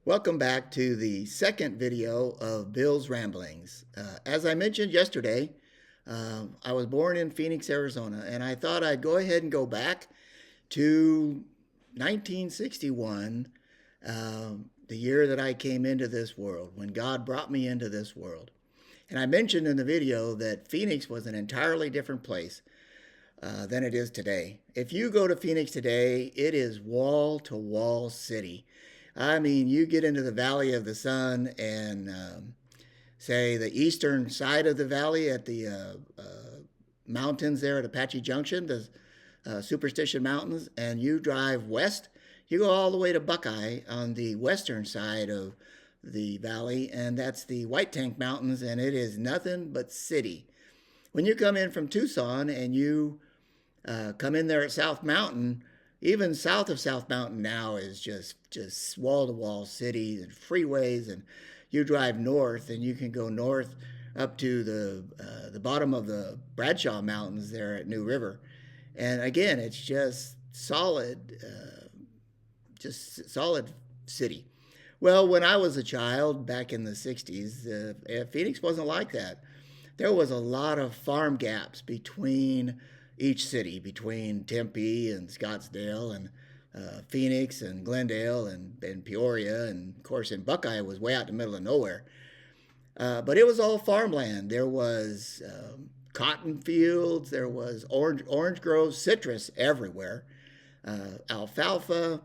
Welcome back to the second video of Bill's Ramblings. As I mentioned yesterday, I was born in Phoenix, Arizona, and I thought I'd go ahead and go back to 1961, the year that I came into this world, when God brought me into this world. And I mentioned in the video that Phoenix was an entirely different place than it is today. If you go to Phoenix today, it is wall to wall city. I mean, you get into the Valley of the Sun and say the eastern side of the valley at the mountains there at Apache Junction, the Superstition Mountains, and you drive west. You go all the way to Buckeye on the western side of the valley, and that's the White Tank Mountains, and it is nothing but city. When you come in from Tucson and you come in there at South Mountain, even south of South Mountain now is just wall-to-wall cities and freeways, and you drive north and you can go north up to the bottom of the Bradshaw Mountains there at New River, and again it's just solid city. Well, when I was a child back in the 60s, Phoenix wasn't like that. There was a lot of farm gaps between each city, between Tempe and Scottsdale and Phoenix and Glendale and Peoria, and of course in Buckeye was way out in the middle of nowhere. But it was all farmland. There was cotton fields, there was orange groves, citrus everywhere, alfalfa.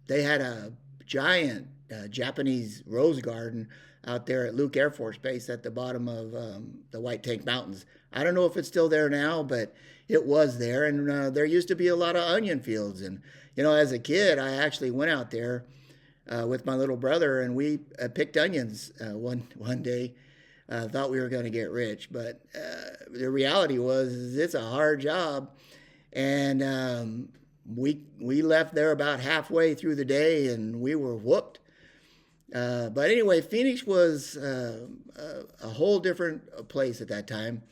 They had a giant Japanese rose garden out there at Luke Air Force Base at the bottom of the White Tank Mountains. I don't know if it's still there now, but it was there. And there used to be a lot of onion fields. And, you know, as a kid, I actually went out there with my little brother, and we picked onions one day. Thought we were going to get rich. But the reality was it's a hard job. And we left there about halfway through the day, and we were whooped. But anyway, Phoenix was a whole different place at that time.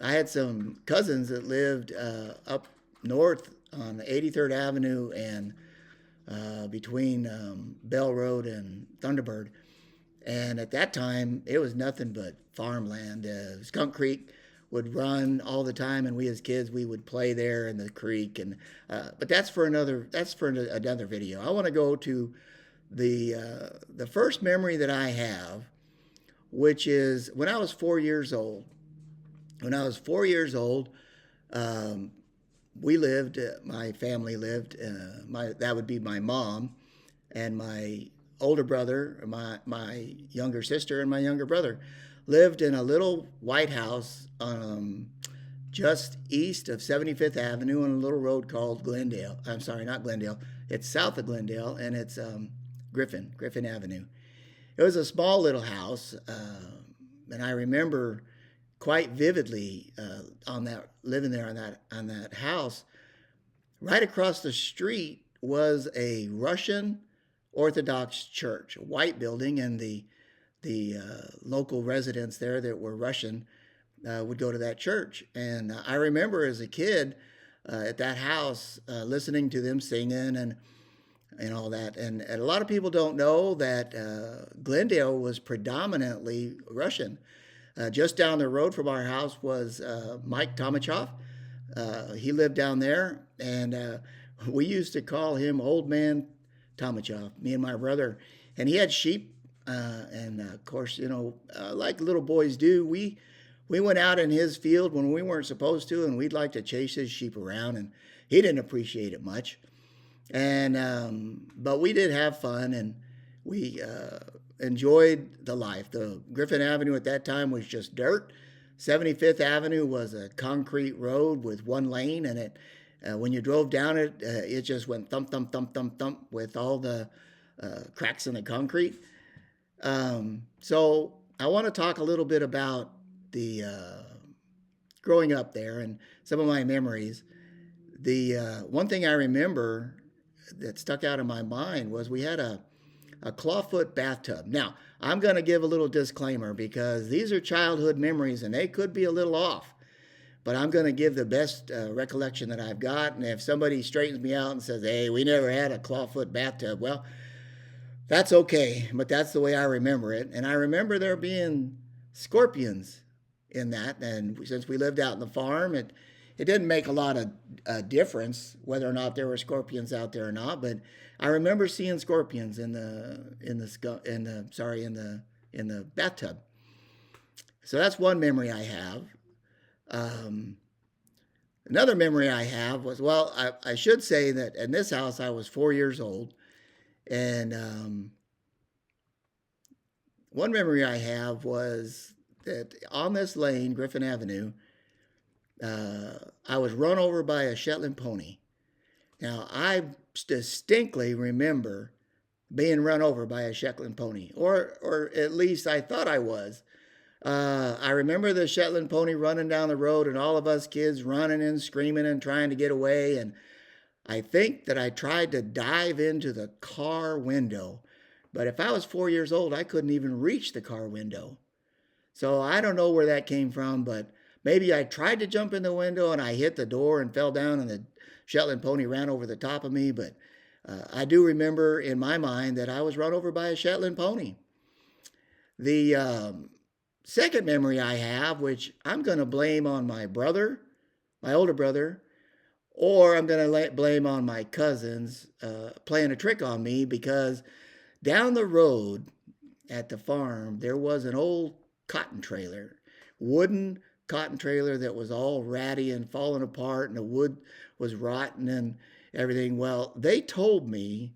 I had some cousins that lived up north on 83rd Avenue and between Bell Road and Thunderbird. And at that time, it was nothing but farmland. Skunk Creek would run all the time, and we as kids we would play there in the creek. And but that's for another video. I want to go to the first memory that I have, which is when I was 4 years old. When I was 4 years old, my family lived. That would be my mom and my older brother, my younger sister, and my younger brother lived in a little white house just east of 75th Avenue on a little road called Glendale. I'm sorry, not Glendale. It's south of Glendale, and it's Griffin Avenue. It was a small little house, and I remember quite vividly living there on that house. Right across the street was a Russian Orthodox church, a white building, and the local residents there that were Russian would go to that church. And I remember as a kid at that house listening to them singing and all that. And a lot of people don't know that Glendale was predominantly Russian. Just down the road from our house was Mike Tomachoff. He lived down there, and we used to call him Old Man Tomachoff, me and my brother. And he had sheep, and of course, you know, like little boys do, we went out in his field when we weren't supposed to, and we'd like to chase his sheep around, and he didn't appreciate it much. And but we did have fun, and we enjoyed the life. The Griffin Avenue at that time was just dirt. 75th Avenue was a concrete road with one lane, and it when you drove down it, it just went thump, thump, thump, thump, thump with all the cracks in the concrete. So I want to talk a little bit about the growing up there and some of my memories. The one thing I remember that stuck out in my mind was we had a clawfoot bathtub. Now, I'm going to give a little disclaimer because these are childhood memories and they could be a little off. but I'm going to give the best recollection that I've got. And if somebody straightens me out and says, hey, we never had a clawfoot bathtub, well, that's okay, but that's the way I remember it. And I remember there being scorpions in that. And since we lived out in the farm, it didn't make a lot of difference whether or not there were scorpions out there or not. But I remember seeing scorpions in the bathtub. So that's one memory I have. Another memory I have was, well, I should say that in this house I was 4 years old. And one memory I have was that on this lane, Griffin Avenue, I was run over by a Shetland pony. Now, I distinctly remember being run over by a Shetland pony, or at least I thought I was. I remember the Shetland pony running down the road and all of us kids running and screaming and trying to get away. And I think that I tried to dive into the car window, but if I was 4 years old, I couldn't even reach the car window. So I don't know where that came from, but maybe I tried to jump in the window and I hit the door and fell down and the Shetland pony ran over the top of me. But I do remember in my mind that I was run over by a Shetland pony. The second memory I have, which I'm going to blame on my brother, my older brother, or I'm going to blame on my cousins playing a trick on me, because down the road at the farm, there was an old cotton trailer, wooden cotton trailer that was all ratty and falling apart, and the wood was rotten and everything. Well, they told me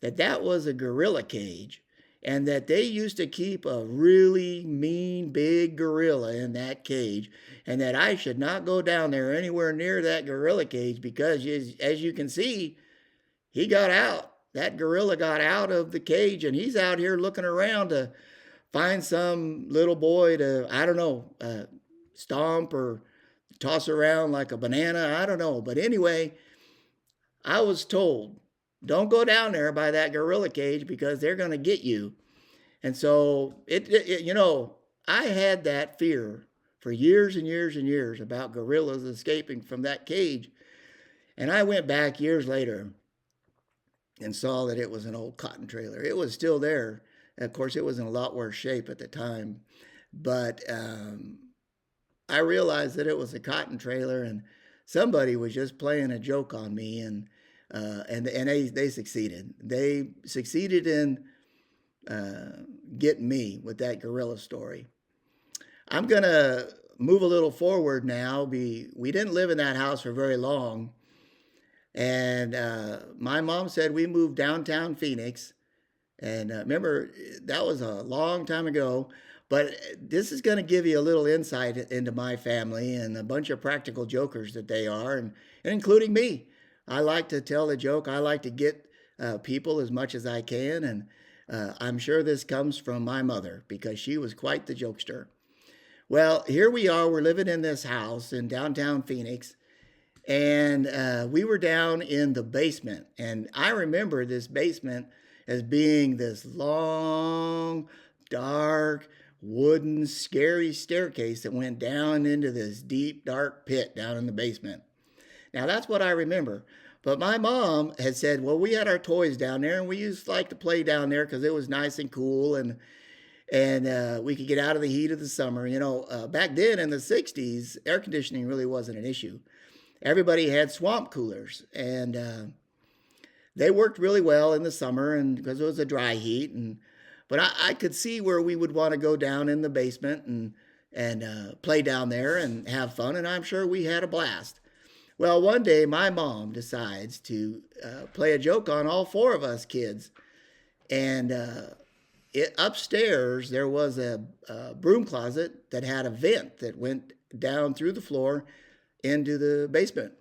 that that was a gorilla cage, and that they used to keep a really mean big gorilla in that cage, and that I should not go down there anywhere near that gorilla cage because, as you can see, he got out. That gorilla got out of the cage, and he's out here looking around to find some little boy to, I don't know, stomp or toss around like a banana. I don't know. But anyway, I was told, don't go down there by that gorilla cage because they're going to get you. And so, I had that fear for years and years and years about gorillas escaping from that cage. And I went back years later and saw that it was an old cotton trailer. It was still there. Of course, it was in a lot worse shape at the time. But I realized that it was a cotton trailer, and somebody was just playing a joke on me, and they succeeded. They succeeded in getting me with that gorilla story. I'm going to move a little forward now. We didn't live in that house for very long. And my mom said we moved downtown Phoenix. And remember, that was a long time ago. But this is going to give you a little insight into my family and a bunch of practical jokers that they are, and including me. I like to tell a joke. I like to get people as much as I can. And I'm sure this comes from my mother because she was quite the jokester. Well, here we are. We're living in this house in downtown Phoenix. And we were down in the basement. And I remember this basement as being this long, dark, wooden, scary staircase that went down into this deep, dark pit down in the basement. Now, that's what I remember. But my mom had said, well, we had our toys down there, and we used to like to play down there because it was nice and cool, and we could get out of the heat of the summer. Back then in the 60s, air conditioning really wasn't an issue. Everybody had swamp coolers, and they worked really well in the summer, and because it was a dry heat. But I could see where we would want to go down in the basement and play down there and have fun, and I'm sure we had a blast. Well, one day my mom decides to play a joke on all four of us kids. And upstairs, there was a broom closet that had a vent that went down through the floor into the basement.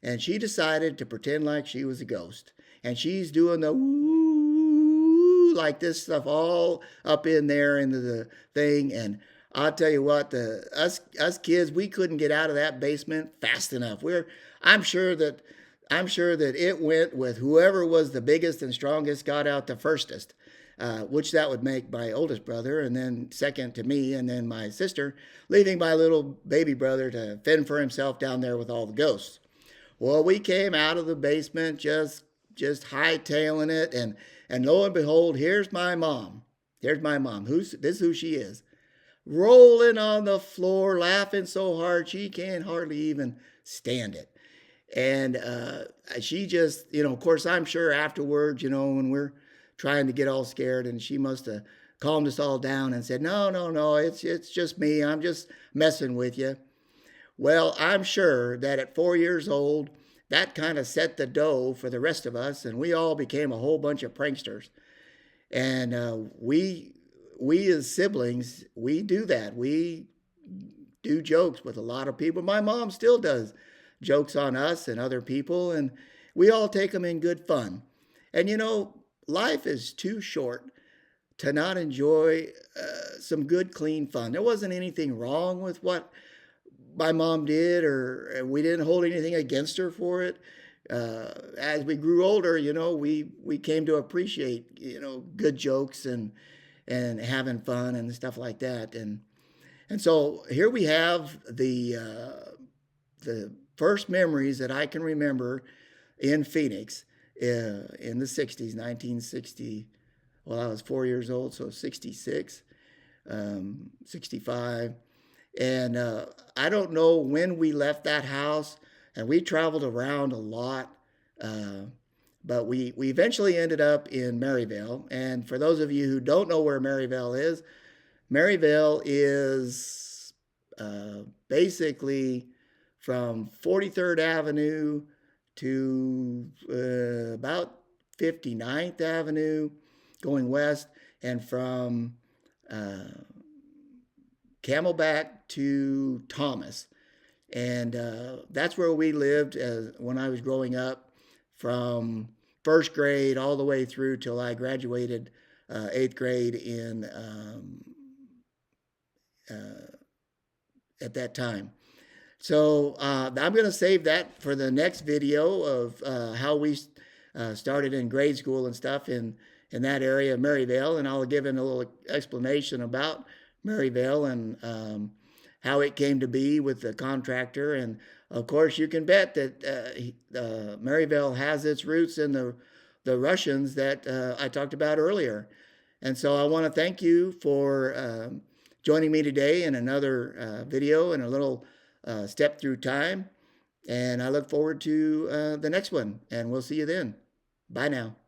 And she decided to pretend like she was a ghost. And she's doing the woo, like this stuff all up in there into the thing. And I'll tell you what, us kids, we couldn't get out of that basement fast enough. I'm sure that it went with whoever was the biggest and strongest got out the firstest. which that would make my oldest brother, and then second to me, and then my sister, leaving my little baby brother to fend for himself down there with all the ghosts. Well, we came out of the basement just hightailing it, and lo and behold, here's my mom. Here's my mom. This is who she is. Rolling on the floor, laughing so hard she can't hardly even stand it. And she just, of course, I'm sure afterwards, when we're trying to get all scared, and she must have calmed us all down and said, no, no, no, it's just me. I'm just messing with you. Well, I'm sure that at 4 years old, that kind of set the dough for the rest of us, and we all became a whole bunch of pranksters. And we as siblings, we do that. We do jokes with a lot of people. My mom still does jokes on us and other people, and we all take them in good fun. And life is too short to not enjoy some good, clean fun. There wasn't anything wrong with what my mom did, or we didn't hold anything against her for it. As we grew older, we came to appreciate, good jokes and having fun and stuff like that. And so here we have the first memories that I can remember in Phoenix in the 60s, 1960. Well, I was 4 years old, so 66, 65. And I don't know when we left that house, and we traveled around a lot, but we eventually ended up in Maryvale. And for those of you who don't know where Maryvale is basically from 43rd Avenue to about 59th Avenue going west, and from Camelback to Thomas. And that's where we lived when I was growing up, from first grade all the way through till I graduated 8th grade at that time. So I'm going to save that for the next video of how we started in grade school and stuff in that area of Maryvale, and I'll give a little explanation about Maryvale and how it came to be with the contractor. And of course, you can bet that Maryvale has its roots in the Russians that I talked about earlier. And so I want to thank you for joining me today in another video and a little step through time. And I look forward to the next one, and we'll see you then. Bye now.